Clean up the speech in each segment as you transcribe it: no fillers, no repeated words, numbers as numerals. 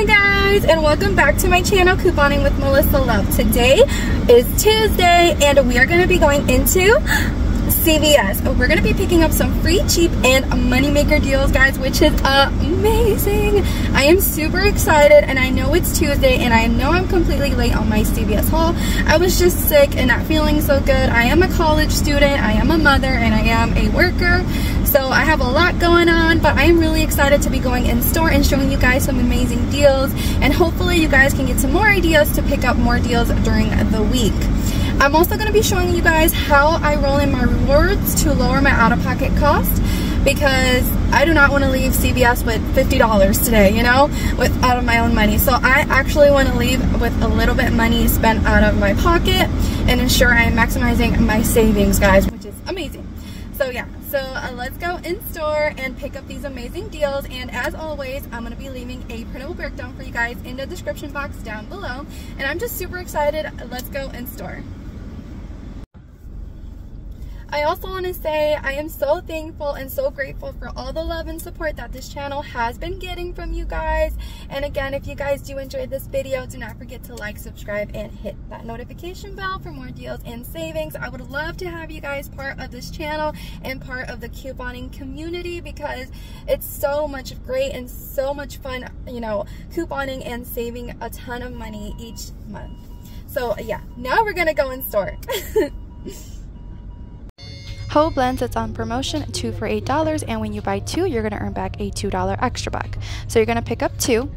Hi guys, and welcome back to my channel, Couponing with Melissa Love. Today is Tuesday and we are going to be going into CVS. We're going to be picking up some free, cheap, and moneymaker deals, guys, which is amazing. I am super excited, and I know it's Tuesday, and I know I'm completely late on my CVS haul. I was just sick and not feeling so good. I am a college student, I am a mother, and I am a worker, so I have a lot going on, but I am really excited to be going in store and showing you guys some amazing deals, and hopefully you guys can get some more ideas to pick up more deals during the week. I'm also going to be showing you guys how I roll in my rewards to lower my out-of-pocket cost, because I do not want to leave CVS with $50 today, you know, out of my own money. So I actually want to leave with a little bit of money spent out of my pocket and ensure I am maximizing my savings, guys, which is amazing. So yeah, let's go in store and pick up these amazing deals, and as always, I'm going to be leaving a printable breakdown for you guys in the description box down below, and I'm just super excited. Let's go in store. I also want to say I am so thankful and so grateful for all the love and support that this channel has been getting from you guys. And again, if you guys do enjoy this video, do not forget to like, subscribe, and hit that notification bell for more deals and savings. I would love to have you guys part of this channel and part of the couponing community, because it's so much great and so much fun, you know, couponing and saving a ton of money each month. So yeah, now we're gonna go in store. Whole blends, it's on promotion, 2 for $8, and when you buy 2, you're going to earn back a $2 extra buck. So you're going to pick up 2.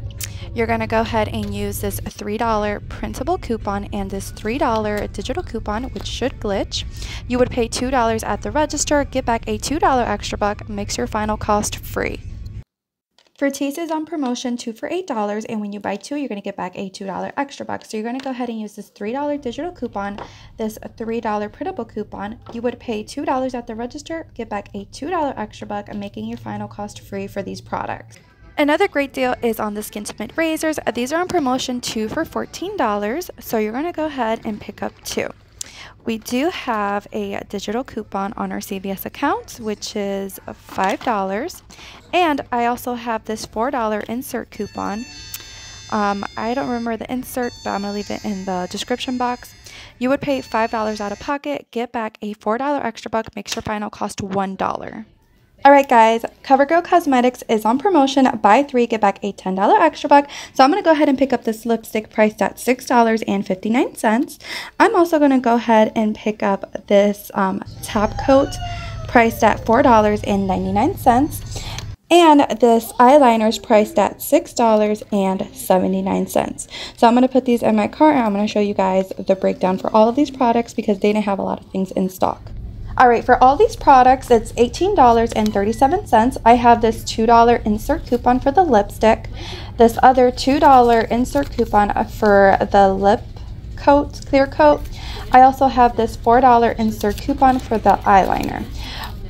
You're going to go ahead and use this $3 printable coupon and this $3 digital coupon, which should glitch. You would pay $2 at the register, get back a $2 extra buck, makes your final cost free. Fertise is on promotion, 2 for $8, and when you buy 2, you're going to get back a $2 extra buck. So you're going to go ahead and use this $3 digital coupon, this $3 printable coupon. You would pay $2 at the register, get back a $2 extra buck, making your final cost free for these products. Another great deal is on the Skin to Mint razors. These are on promotion, 2 for $14, so you're going to go ahead and pick up 2. We do have a digital coupon on our CVS account, which is $5. And I also have this $4 insert coupon. I don't remember the insert, but I'm going to leave it in the description box. You would pay $5 out of pocket, get back a $4 extra buck, makes your final cost $1. Alright guys, CoverGirl Cosmetics is on promotion, buy 3, get back a $10 extra buck. So I'm going to go ahead and pick up this lipstick priced at $6.59. I'm also going to go ahead and pick up this top coat priced at $4.99. And this eyeliner is priced at $6.79. So I'm going to put these in my cart, and I'm going to show you guys the breakdown for all of these products because they didn't have a lot of things in stock. Alright, for all these products, it's $18.37. I have this $2 insert coupon for the lipstick, this other $2 insert coupon for the lip coat, clear coat. I also have this $4 insert coupon for the eyeliner.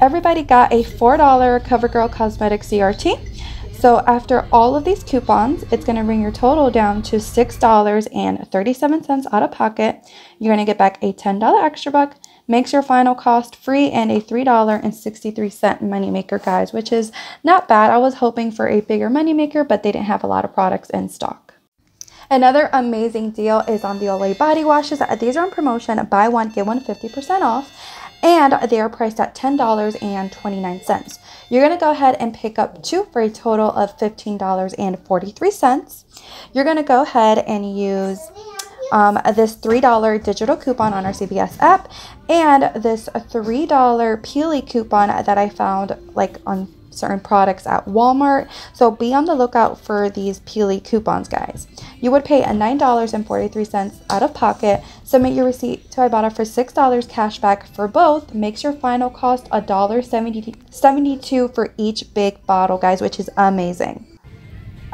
Everybody got a $4 CoverGirl Cosmetics CRT. So after all of these coupons, it's going to bring your total down to $6.37 out of pocket. You're going to get back a $10 extra buck, makes your final cost free, and a $3.63 moneymaker, guys, which is not bad. I was hoping for a bigger moneymaker, but they didn't have a lot of products in stock. Another amazing deal is on the Olay body washes. These are on promotion, buy 1, get 1 50% off, and they are priced at $10.29. You're going to go ahead and pick up 2 for a total of $15.43. You're going to go ahead and use this $3 digital coupon on our CVS app, and this $3 Peely coupon that I found like on certain products at Walmart. So be on the lookout for these Peely coupons, guys. You would pay a $9.43 out of pocket, submit your receipt to Ibotta for $6 cash back for both, makes your final cost $1.72 for each big bottle, guys, which is amazing.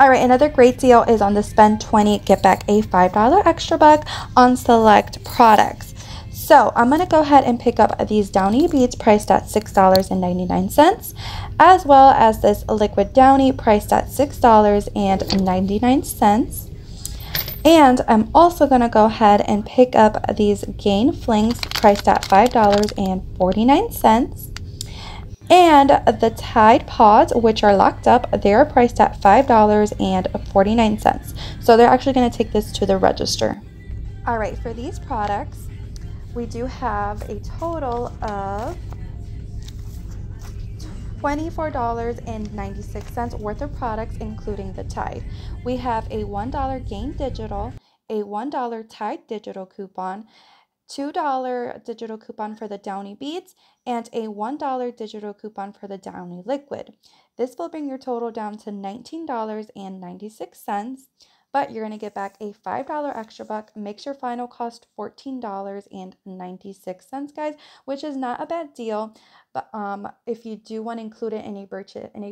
Alright, another great deal is on the spend 20, get back a $5 extra buck on select products. So I'm going to go ahead and pick up these Downy beads priced at $6.99, as well as this liquid Downy priced at $6.99. And I'm also going to go ahead and pick up these Gain Flings priced at $5.49. And the Tide Pods, which are locked up, they are priced at $5.49. So they're actually going to take this to the register. All right, for these products, we do have a total of $24.96 worth of products, including the Tide. We have a $1 Gain Digital, a $1 Tide Digital coupon, $2 digital coupon for the Downy Beads, and a $1 digital coupon for the Downy Liquid. This will bring your total down to $19.96, but you're going to get back a $5 extra buck. Makes your final cost $14.96, guys, which is not a bad deal. But if you do want to include it in a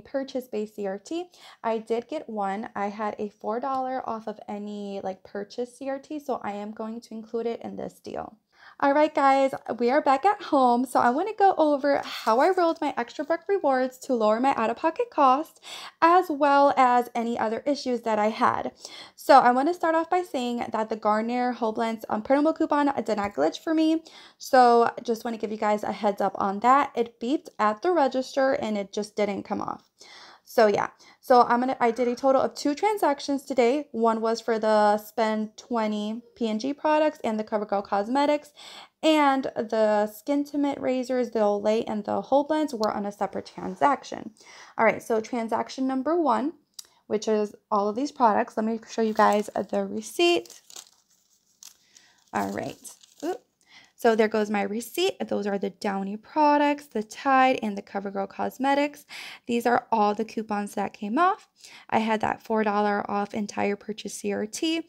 purchase-based CRT, I did get one. I had a $4 off of any purchase CRT, so I am going to include it in this deal. All right, guys, we are back at home. So I want to go over how I rolled my extra buck rewards to lower my out-of-pocket cost, as well as any other issues that I had. So I want to start off by saying that the Garnier Whole Blends printable coupon did not glitch for me. So I just want to give you guys a heads up on that. It beeped at the register and it just didn't come off. So yeah, so I did a total of 2 transactions today. One was for the Spend 20 P&G products and the CoverGirl Cosmetics, and the Skintimate razors, the Olay and the Whole Blends were on a separate transaction. All right, so transaction number 1, which is all of these products. Let me show you guys the receipt. All right. Oop. So there goes my receipt. Those are the Downy products, the Tide, and the CoverGirl Cosmetics. These are all the coupons that came off. I had that $4 off entire purchase CRT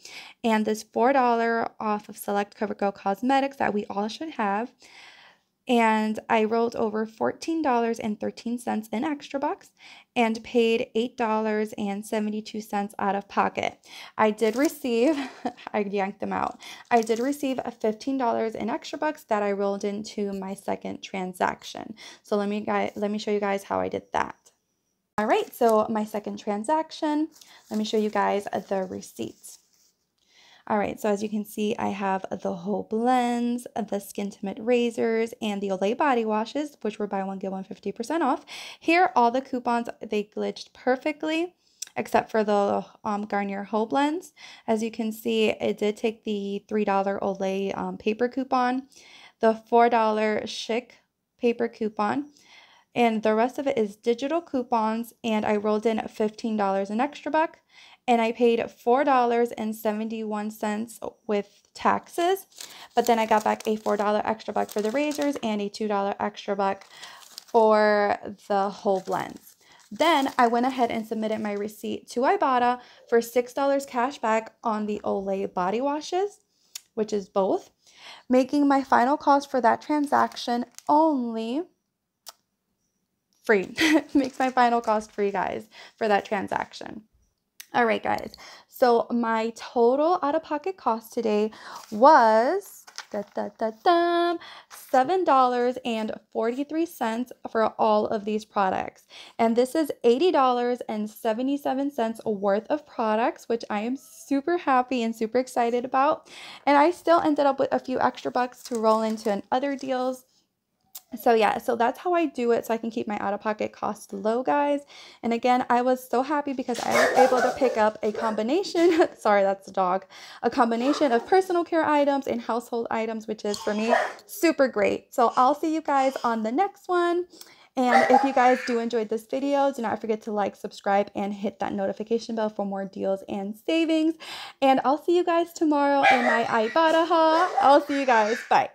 and this $4 off of select CoverGirl Cosmetics that we all should have. And I rolled over $14.13 in extra bucks and paid $8.72 out of pocket. I did receive, I yanked them out. I did receive $15 in extra bucks that I rolled into my second transaction. So let me show you guys how I did that. All right, so my second transaction, let me show you guys the receipts. All right, so as you can see, I have the Whole Blends, the Skintimate razors, and the Olay body washes, which were buy one, get one 50% off. Here, all the coupons, they glitched perfectly, except for the Garnier Whole Blends. As you can see, it did take the $3 Olay paper coupon, the $4 Chic paper coupon, and the rest of it is digital coupons, and I rolled in $15 an extra buck. And I paid $4.71 with taxes, but then I got back a $4 extra buck for the razors and a $2 extra buck for the Whole Blends. Then I went ahead and submitted my receipt to Ibotta for $6 cash back on the Olay body washes, which is both, making my final cost for that transaction only free. Makes my final cost free, guys, for that transaction. All right, guys, so my total out-of-pocket cost today was $7.43 for all of these products. And this is $80.77 worth of products, which I am super happy and super excited about. And I still ended up with a few extra bucks to roll into other deals. So yeah, so that's how I do it so I can keep my out-of-pocket costs low, guys. And again, I was so happy because I was able to pick up a combination, sorry, that's the dog, a combination of personal care items and household items, which is for me super great. So I'll see you guys on the next one. And if you guys do enjoy this video, do not forget to like, subscribe, and hit that notification bell for more deals and savings. And I'll see you guys tomorrow in my Ibotta haul. I'll see you guys. Bye.